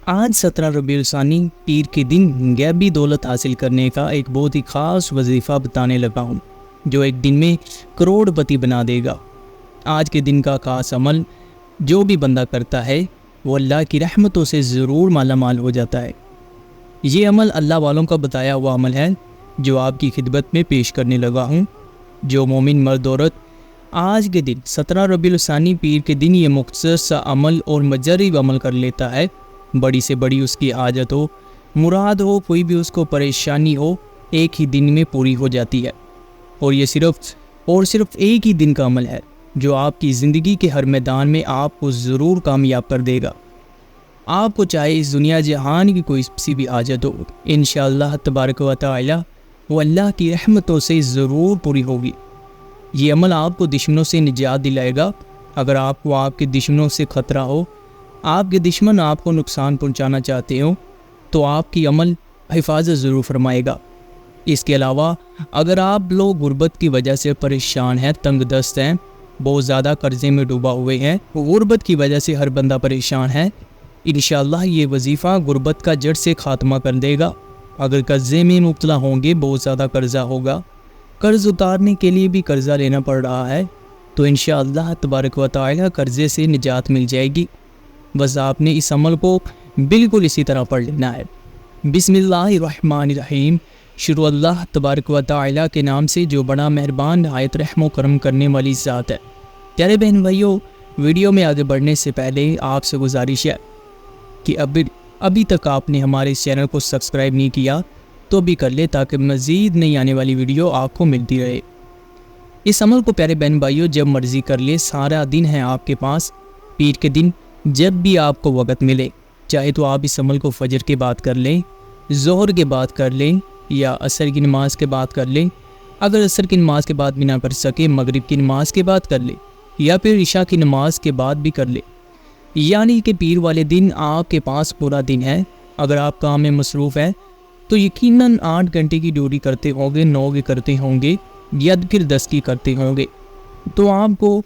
آج 17 ربیع الثانی پیر کے دن غیبی دولت حاصل کرنے کا ایک بہت ہی خاص وظیفہ بتانے لگا ہوں جو ایک دن میں کروڑ پتی بنا دے گا۔ آج کے دن کا خاص عمل جو بھی بندہ کرتا ہے وہ اللہ کی رحمتوں سے ضرور مالا مال ہو جاتا ہے۔ یہ عمل اللہ والوں کا بتایا ہوا عمل ہے جو آپ کی خدمت میں پیش کرنے لگا ہوں۔ جو مومن مرد عورت آج کے دن 17 ربیع الثانی پیر کے دن یہ مختصر سا عمل اور مجرب عمل کر لیتا ہے، بڑی سے بڑی اس کی حاجت ہو، مراد ہو، کوئی بھی اس کو پریشانی ہو، ایک ہی دن میں پوری ہو جاتی ہے۔ اور یہ صرف ایک ہی دن کا عمل ہے جو آپ کی زندگی کے ہر میدان میں آپ کو ضرور کامیاب کر دے گا۔ آپ کو چاہے اس دنیا جہان کی کوئی سی بھی حاجت ہو، انشاءاللہ تبارک و تعالی وہ اللہ کی رحمتوں سے ضرور پوری ہوگی۔ یہ عمل آپ کو دشمنوں سے نجات دلائے گا۔ اگر آپ کو آپ کے دشمنوں سے خطرہ ہو، آپ کے دشمن آپ کو نقصان پہنچانا چاہتے ہوں، تو آپ کی عمل حفاظت ضرور فرمائے گا۔ اس کے علاوہ اگر آپ لوگ غربت کی وجہ سے پریشان ہیں، تنگ دست ہیں، بہت زیادہ قرضے میں ڈوبا ہوئے ہیں، غربت کی وجہ سے ہر بندہ پریشان ہے، انشاءاللہ یہ وظیفہ غربت کا جڑ سے خاتمہ کر دے گا۔ اگر قرضے میں مبتلا ہوں گے، بہت زیادہ قرضہ ہوگا، قرض اتارنے کے لیے بھی قرضہ لینا پڑ رہا ہے، تو انشاءاللہ تبارک و تعالی قرضے سے نجات مل جائے گی۔ بس آپ نے اس عمل کو بالکل اسی طرح پڑھ لینا ہے۔ بسم اللہ الرحمن الرحیم، شروع اللہ تبارک و تعالی کے نام سے جو بڑا مہربان نہایت رحم و کرم کرنے والی ذات ہے۔ پیارے بہن بھائیو، ویڈیو میں آگے بڑھنے سے پہلے آپ سے گزارش ہے کہ ابھی تک آپ نے ہمارے اس چینل کو سبسکرائب نہیں کیا تو بھی کر لے تاکہ مزید نئی آنے والی ویڈیو آپ کو ملتی رہے۔ اس عمل کو پیارے بہن بھائیو جب مرضی کر لے، سارا دن ہے آپ کے پاس، پیر کے دن جب بھی آپ کو وقت ملے، چاہے تو آپ اس عمل کو فجر کے بعد کر لیں، ظہر کے بعد کر لیں یا عصر کی نماز کے بعد کر لیں۔ اگر عصر کی نماز کے بعد بھی نہ کر سکے، مغرب کی نماز کے بعد کر لیں یا پھر عشاء کی نماز کے بعد بھی کر لیں۔ یعنی کہ پیر والے دن آپ کے پاس پورا دن ہے۔ اگر آپ کام میں مصروف ہیں تو یقیناً 8 گھنٹے کی ڈیوٹی کرتے ہوں گے، 9 کی کرتے ہوں گے یا پھر 10 کی کرتے ہوں گے، تو آپ کو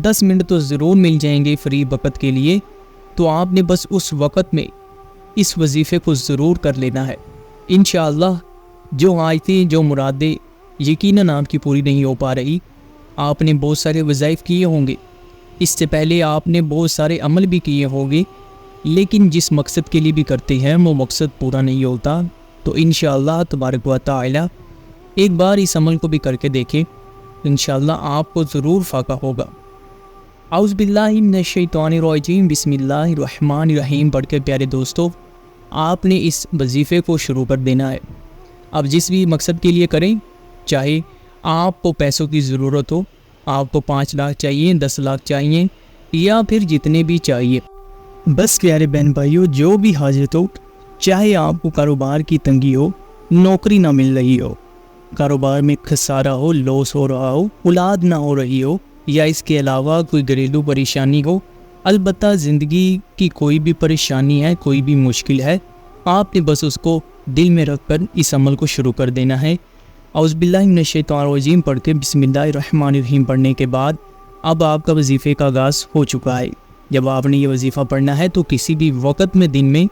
10 منٹ تو ضرور مل جائیں گے فری وقت کے لیے۔ تو آپ نے بس اس وقت میں اس وظیفے کو ضرور کر لینا ہے۔ انشاءاللہ جو آیتیں، جو مرادیں یقیناً آپ کی پوری نہیں ہو پا رہی، آپ نے بہت سارے وظائف کیے ہوں گے، اس سے پہلے آپ نے بہت سارے عمل بھی کیے ہوں گے، لیکن جس مقصد کے لیے بھی کرتے ہیں وہ مقصد پورا نہیں ہوتا۔ تو انشاءاللہ تبارک و تعالی ایک بار اس عمل کو بھی کر کے دیکھیں، انشاءاللہ آپ کو ضرور فائدہ ہوگا۔ اعوذ باللہ من الشیطان الرجیم، بسم اللہ الرحمن الرحیم پڑھ کے پیارے دوستو آپ نے اس وظیفے کو شروع کر دینا ہے۔ اب جس بھی مقصد کے لیے کریں، چاہے آپ کو پیسوں کی ضرورت ہو، آپ کو 5 لاکھ چاہیے، 10 لاکھ چاہیے یا پھر جتنے بھی چاہیے، بس پیارے بہن بھائیو جو بھی حاجت ہو، چاہے آپ کو کاروبار کی تنگی ہو، نوکری نہ مل رہی ہو، کاروبار میں خسارہ ہو، لاس ہو رہا ہو، اولاد نہ ہو رہی ہو، یا اس کے علاوہ کوئی گھریلو پریشانی ہو، البتہ زندگی کی کوئی بھی پریشانی ہے، کوئی بھی مشکل ہے، آپ نے بس اس کو دل میں رکھ کر اس عمل کو شروع کر دینا ہے۔ اعوذ باللہ من الشیطان الرجیم پڑھ کے بسم اللہ الرحمن الرحیم پڑھنے کے بعد اب آپ کا وظیفے کا آغاز ہو چکا ہے۔ جب آپ نے یہ وظیفہ پڑھنا ہے تو کسی بھی وقت میں، دن میں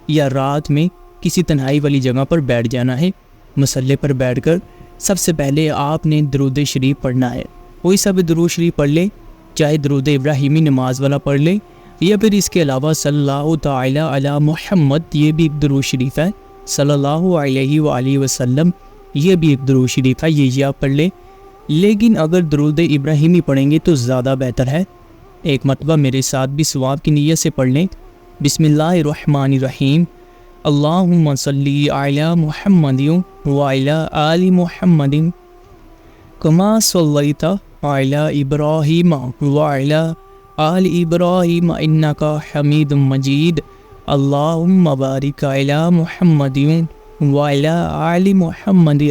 یا رات میں، کسی تنہائی والی جگہ پر بیٹھ جانا ہے۔ مصلی پر بیٹھ کر سب سے پہلے آپ نے درود شریف پڑھنا ہے۔ کوئی سا بھی درود شریف پڑھ لے، چاہے درود ابراہیمی نماز والا پڑھ لے یا پھر اس کے علاوہ صلی اللہ تعالی علی محمد، یہ بھی ایک درود شریف ہے، صلی اللہ علیہ وآلہ وسلم، یہ بھی ایک درود شریف ہے، یہ آپ پڑھ لیں۔ لیکن اگر درود ابراہیمی پڑھیں گے تو زیادہ بہتر ہے۔ ایک مرتبہ میرے ساتھ بھی ثواب کی نیت سے پڑھ لیں۔ بسم اللہ الرحمن الرحیم، اللہم صلی علی محمد وعلی آل محمد کما صلیت علی ابراہیم وعلی آل ابراہیم انکا حمید مجید، اللہم بارک علی محمد وعلی آل محمد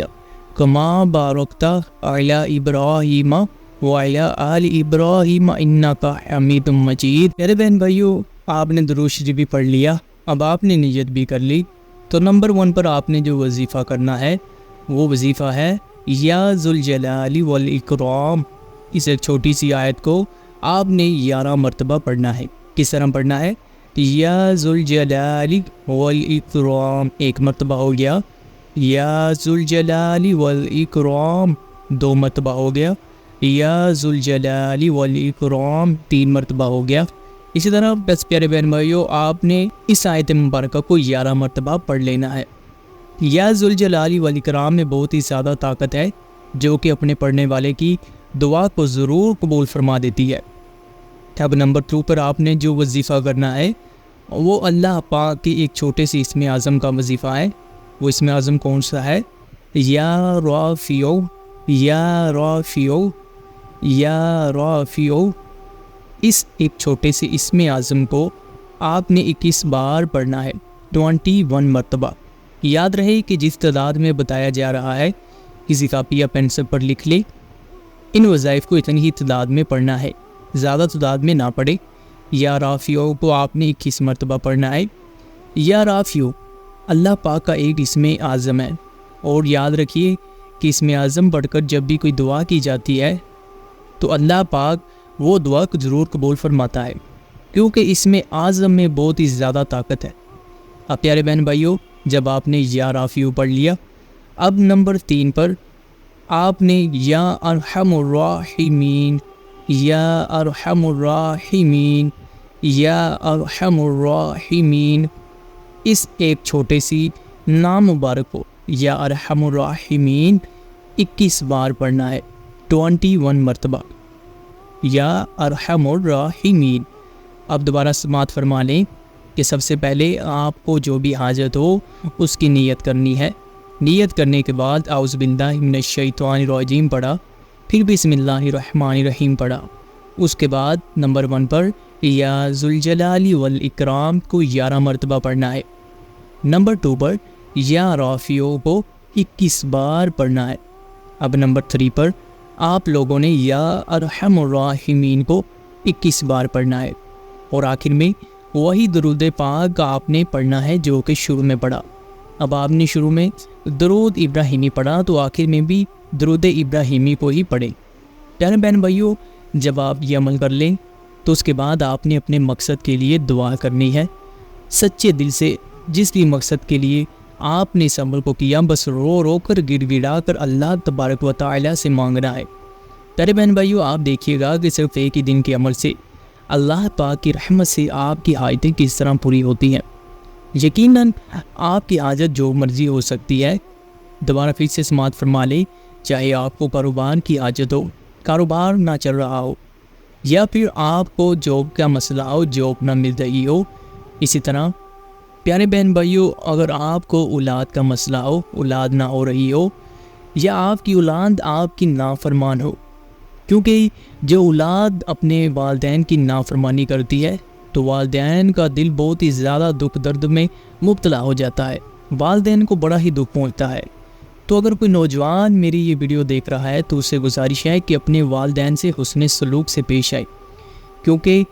کما بارکت علی ابراہیم وعلی آل ابراہیم انکا حمید مجید۔ میرے بہن بھائیو، آپ نے درود شریف بھی پڑھ لیا، اب آپ نے نیت بھی کر لی، تو نمبر 1 پر آپ نے جو وظیفہ کرنا ہے وہ وظیفہ ہے یا ذوالجلال والاکرام۔ اس ایک چھوٹی سی آیت کو آپ نے 11 مرتبہ پڑھنا ہے۔ کس طرح پڑھنا ہے؟ یا ذوالجلال والاکرام ایک مرتبہ ہو گیا، یا ذوالجلال والاکرام دو مرتبہ ہو گیا، یا ذوالجلال والاکرام تین مرتبہ ہو گیا۔ اسی طرح بس پیارے بہن بھائیو، آپ نے اس آیت مبارکہ کو 11 مرتبہ پڑھ لینا ہے۔ یا ذوالجلال والاکرام میں بہت ہی زیادہ طاقت ہے، جو کہ اپنے پڑھنے والے کی دعا کو ضرور قبول فرما دیتی ہے۔ اب نمبر 2 پر آپ نے جو وظیفہ کرنا ہے وہ اللہ پاک کی ایک چھوٹے سے اسم اعظم کا وظیفہ ہے۔ وہ اسم اعظم کون سا ہے؟ یا رافعو، یا رافعو، یا رافعو۔ اس ایک چھوٹے سے اسم اعظم کو آپ نے 21 بار پڑھنا ہے، 21 مرتبہ۔ یاد رہے کہ جس تعداد میں بتایا جا رہا ہے کسی کاپی یا پینسل پر لکھ لے، ان وظائف کو اتنی ہی تعداد میں پڑھنا ہے، زیادہ تعداد میں نہ پڑھے۔ یا رافعو کو آپ نے 21 مرتبہ پڑھنا ہے۔ یا رافعو اللہ پاک کا ایک اسم اعظم ہے، اور یاد رکھیے کہ اسم اعظم پڑھ کر جب بھی کوئی دعا کی جاتی ہے تو اللہ پاک وہ دعا کو ضرور قبول فرماتا ہے، کیونکہ اسم اعظم میں بہت ہی زیادہ طاقت ہے۔ اب پیارے بہن بھائیو، جب آپ نے یا رافعو پڑھ لیا، اب نمبر 3 پر آپ نے یا ارحم الراحمین، یا ارحم الراحمین، یا ارحم الراحمین، اس ایک چھوٹے سی نام مبارک کو یا ارحم الراحمین 21 بار پڑھنا ہے، 21 مرتبہ، یا ارحم الراحمین۔ اب دوبارہ سماعت فرما لیں کہ سب سے پہلے آپ کو جو بھی حاجت ہو اس کی نیت کرنی ہے۔ نیت کرنے کے بعد اعوذ باللہ من الشیطان الرجیم پڑھا، پھر بسم اللہ الرحمن الرحیم پڑھا۔ اس کے بعد نمبر 1 پر یا ذوالجلال والاکرام کو 11 مرتبہ پڑھنا ہے۔ نمبر 2 پر یا رافعو کو 21 بار پڑھنا ہے۔ اب نمبر 3 پر آپ لوگوں نے یا ارحم الراحمین کو 21 بار پڑھنا ہے، اور آخر میں وہی درود پاک آپ نے پڑھنا ہے جو کہ شروع میں پڑھا۔ اب آپ نے شروع میں درود ابراہیمی پڑھا تو آخر میں بھی درود ابراہیمی کو ہی پڑھیں۔ پیارے بہن بھائیو، جب آپ یہ عمل کر لیں تو اس کے بعد آپ نے اپنے مقصد کے لیے دعا کرنی ہے سچے دل سے۔ جس بھی مقصد کے لیے آپ نے اس عمل کو کیا، بس رو رو کر گڑ گڑا کر اللہ تبارک و تعالی سے مانگنا ہے۔ پیارے بہن بھائیو، آپ دیکھیے گا کہ صرف ایک ہی دن کے عمل سے اللہ پاک کی رحمت سے آپ کی حاجتیں کس طرح پوری ہوتی ہیں۔ یقیناً آپ کی حاجت جو مرضی ہو سکتی ہے۔ دوبارہ پھر سے سماعت فرما لیں، چاہے آپ کو کاروبار کی حاجت ہو، کاروبار نہ چل رہا ہو، یا پھر آپ کو جاب کا مسئلہ ہو، جاب نہ مل رہی ہو۔ اسی طرح پیارے بہن بھائیو، اگر آپ کو اولاد کا مسئلہ ہو، اولاد نہ ہو رہی ہو، یا آپ کی اولاد آپ کی نافرمان ہو، کیونکہ جو اولاد اپنے والدین کی نافرمانی کرتی ہے تو والدین کا دل بہت ہی زیادہ دکھ درد میں مبتلا ہو جاتا ہے، والدین کو بڑا ہی دکھ پہنچتا ہے۔ تو اگر کوئی نوجوان میری یہ ویڈیو دیکھ رہا ہے تو اسے گزارش ہے کہ اپنے والدین سے حسن سلوک سے پیش آئے، کیونکہ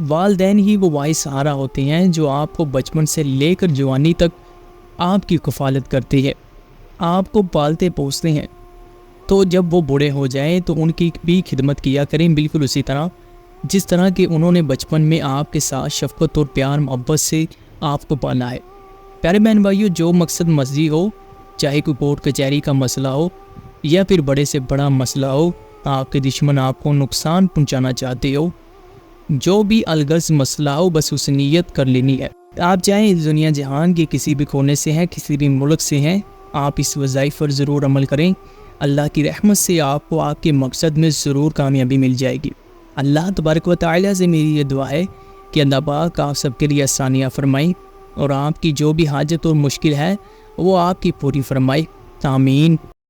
والدین ہی وہ واحد سہارا ہوتے ہیں جو آپ کو بچپن سے لے کر جوانی تک آپ کی کفالت کرتے ہیں، آپ کو پالتے پوستے ہیں۔ تو جب وہ بوڑھے ہو جائیں تو ان کی بھی خدمت کیا کریں، بالکل اسی طرح جس طرح کہ انہوں نے بچپن میں آپ کے ساتھ شفقت اور پیار محبت سے آپ کو پالا ہے۔ پیارے بہن بھائیو، جو مقصد مرضی ہو، چاہے کوئی کورٹ کچہری کا مسئلہ ہو یا پھر بڑے سے بڑا مسئلہ ہو، آپ کے دشمن آپ کو نقصان پہنچانا چاہتے ہو، جو بھی الغرض مسئلہ ہو، بس اس نیت کر لینی ہے۔ آپ چاہیں اس دنیا جہان کے کسی بھی کونے سے ہیں، کسی بھی ملک سے ہیں، آپ اس وظائف پر ضرور عمل کریں۔ اللہ کی رحمت سے آپ کو آپ کے مقصد میں ضرور کامیابی مل جائے گی۔ اللہ تبارک و تعالی سے میری یہ دعا ہے کہ اللہ پاک آپ سب کے لیے آسانیاں فرمائیں، اور آپ کی جو بھی حاجت اور مشکل ہے وہ آپ کی پوری فرمائے۔ آمین۔